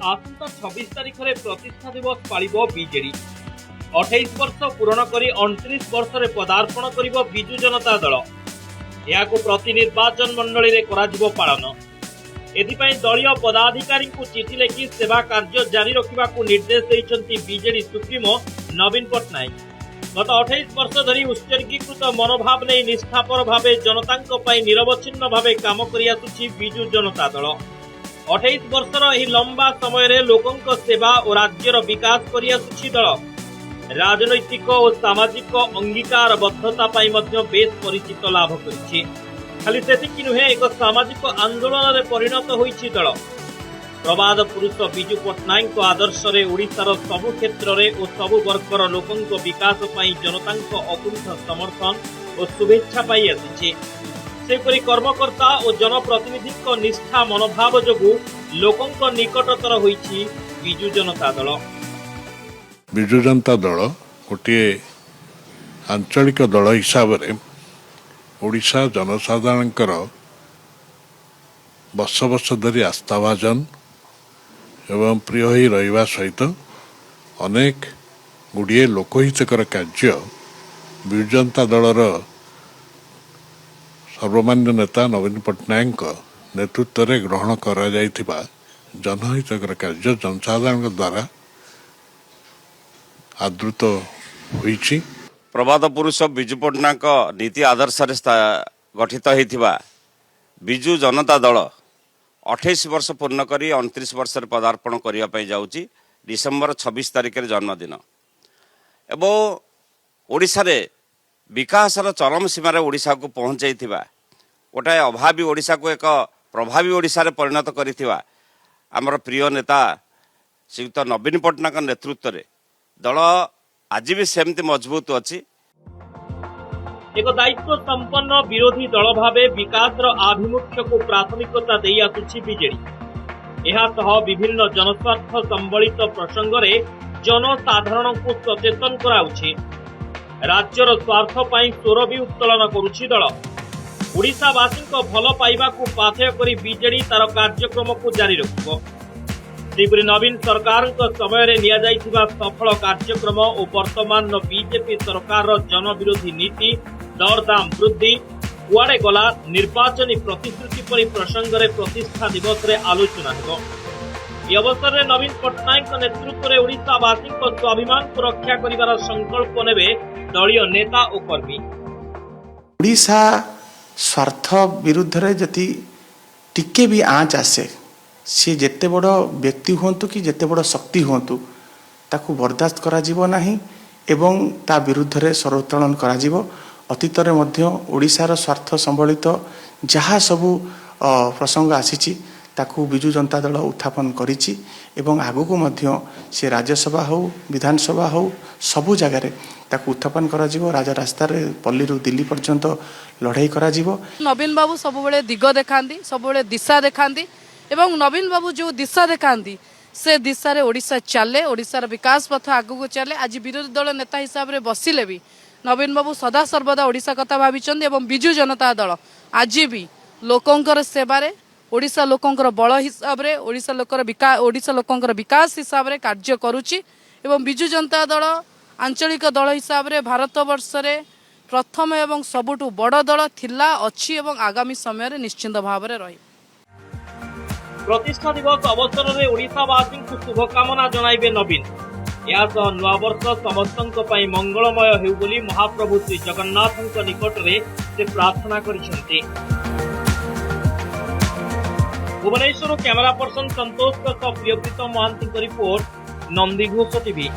आसंता 26 तारिख में प्रतिष्ठा दिवस पालिब बीजेडी। 28 वर्ष पूरण करी 29 वर्ष रे पदार्पण करिब बिजु जनता दल। याकु प्रति निर्वाचन मंडली रे कराजिबो पालन। एथिपाई दलीय पदाधिकारी को चिठी लिखि सेवा कार्य जारी रखिबाकू निर्देश दैछंती बीजेडी सुप्रीमो नवीन पट्टनायक। गत 28 वर्ष धरी उत्सर्गीकृत मनोभाव नहीं निष्ठापर भावे जनतांक पई निरवच्छिन्न भावे काम करि आसुछि बिजु जनता दल। 28 वर्षर एही लंबा समय रे लोकंक सेवा और राज्यर विकास करि आसुछि दल। राजनैतिक और सामाजिक अंगीकारबद्धता पाई मध्य बेस परिचित लाभ करिछि। खाली सेतिकी नुहे एक सामाजिक आंदोलन रे परिणत होइछि दल। प्रबाद पुरुष बिजु पट्टनायक आदर्श रे ओडिशार सबु क्षेत्र रे और सबु वर्गर लोकंक विकास पाई जनतांक अकुंठ समर्थन और शुभेच्छा पाई आसिछि। सेपरि कर्मकर्ता और जनप्रतिनिधिक निष्ठा मनोभाव जोगु लोकंक निकटतर होइछि बिजु जनता दल। बिजु जनता दल गोटे आंचलिक दल हिसाब रे ओडिशा जनसाधारणकर वर्ष वर्ष धरी आस्थाभाजन एवं प्रिय ही रहिबा सहित अनेक गुड़िए लोकहितकर कार्य बिजु जनता दलर सर्वमान्य नेता नवीन पट्टनायक नेतृत्व में ग्रहण करा जाइथिबा जनहितकर कार्य जनसाधारण द्वारा आदृत होइछि। प्रबाद पुरुष बिजु पट्टनायक नीति आदर्श गठित होइथिबा बिजु जनता दल 28 वर्ष पूर्ण करी 29 वर्ष पदार्पण करने जाऊँगी। डिसेम्बर 26 तारिख जन्मदिन एवं ओडिशा रे विकासर चरम सीमार ओडिशा को पहुँचाई गोटे अभावी ओडिशा को एक प्रभावी ओडिशा रे परिणत करिथिबा आमर प्रिय नेता श्रीयुक्त नवीन पट्टनायक नेतृत्व रे दल आज भी सेमती मजबूत अच्छी। एक दायित्व संपन्न विरोधी दल भावे विकास आभिमुख्य को प्राथमिकता दे आसुछि बीजेडी। यह विभिन्न जनस्वार्थ संबलित प्रसंग रे जनसाधारण को सचेतन कराउछि। राज्यर स्वार्थ पाई स्वर भी उत्तोलन करुछि दल। ओडिशावासी भल पाइबा को पाथेय करी बीजेडी तार कार्यक्रम को जारी रखिबो। सेपरि नवीन सरकार समय रे निया जाइथिबा सफल कार्यक्रम और वर्तमान बीजेपी सरकार जनविरोधी नीति दरदाम वृद्धि कुआड़े गला निर्वाचनी प्रतिश्रुति परि प्रसंग रे प्रतिष्ठा दिवस रे आलोचना हेबो। ए अवसर रे नवीन पट्टनायक नेतृत्व रे ओडिशावासी स्वाभिमान को रक्षा करिवार संकल्प नेबे दलीय नेता और कर्मी। ओडिशा स्वार्थ विरुद्ध रे जति टिके भी आँच आसे सी जेते बड़ व्यक्ति हुंतु कि जेते बड़ शक्ति हुंतु ताकू बर्दाश्त करा जीवो नाही एवं ता विरुद्ध रे स्वरोत्तोलन करा जीवो। अतीत रे मध्य ओडिशार स्वार्थ संबलित जहाँ सबू प्रसंग आसीची ताकू बिजु जनता दल उत्थापन करिछि एवं आगुको मध्य से राज्यसभा हो विधानसभा हो सबू जगार ताकू उत्थापन करा जीवो। राजा रास्ता रे पल्ली रु दिल्ली पर्यंत लड़ाई करा जीवो। नवीन बाबू सबुबले दिग देखांती सबुबले दिशा देखांती एवं नवीन बाबू जो दिशा देखांती से दिशा रे ओडिशा चले ओडिशार विकास पथ आगू चले। आज विरोधी दल नेता हिसाब रे बसिले भी नवीन बाबू सदा सर्वदा ओडिशा कथा भाविचंदी एवं बिजु जनता दल आज भी लोकंकर सेवा रे ओडिशा लोकंकर बल हिसाब रे ओडिशा लोकंकर विकास हिसाब रे कार्य करूची एवं बिजु जनता दल आंचलिक दल हिसाब रे भारत वर्ष रे प्रथम एवं सबुठु बड़ दल थिला अछि एवं आगामी समय रे निश्चित भाव रे रही। प्रतिष्ठा दिवस अवसर में ओडिशावासी को शुभकामना जनाइबे नवीन। या नुआ वर्ष समस्तंक पई मंगलमय हेउ बोली महाप्रभु श्री जगन्नाथଙ୍କ निकटरे से प्रार्थना करिसेंती। भुवनेश्वर कैमरा पर्सन संतोष प्रियप्रीत महांती रिपोर्ट नंदीघोष टीवी।